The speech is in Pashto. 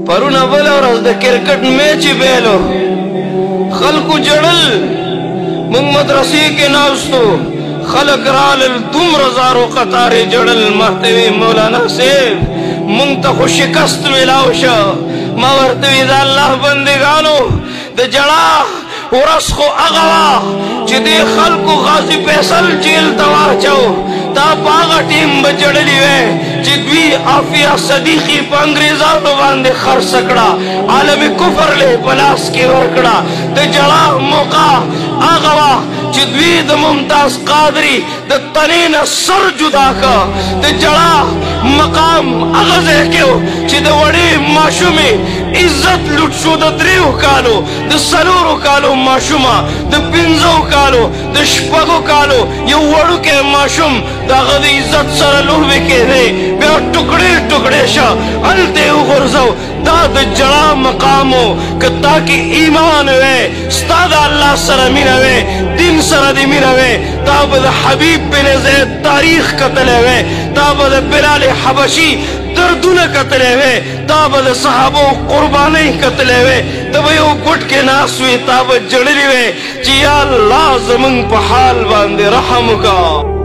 پرونه بله ورځ د کرکټ میچ یې بیلو خلکو جړل موږ مدرسې کې ناستو خلک رالل دومره زارو قطارې جړل ما ته وی مولانا صاحب موږ ته خو شکست میلاو شه ما ورته وی د الله بندګانو د جړا ورځ خو هغه وه چې دې خلکو غازي فیصل جیل ته واچو تا په هغه ټیم به جړلي وی چې دوی عافیه صدیقي په انګریزانو باندې خرڅ کړه عالم کفر له په لاس کې ورکړه د جړا موقع هغه وه چې دوی د ممتاز قادري د تنې نه سر جدا که د جړا مقام هغه ځای کې و چې د وړې ماشومې عزت لوټ شو د 3 کالو د 4 کالو ماشومه د 15 کالو د 6 کالو یو وړوکی ماشوم د هغه د عزت سره لوبې کېدی بیا ټوکړې ټوکړې شه هلته یې وغورځو دا د جړا مقام و که تا کې ایمان وی ستا د الله سره مینه وی دین سره دې مینه وی تا به د حبیب بن زید تاریخ کتلی وی تا به د بلال حبشي دردونه کتلی وی تا به د صحابو قربانۍ کتلی وی ته به یو ګوټ کې ناست وی تا به جړلي وی چې یا الله زمونږ په حال باندې رحم وکړه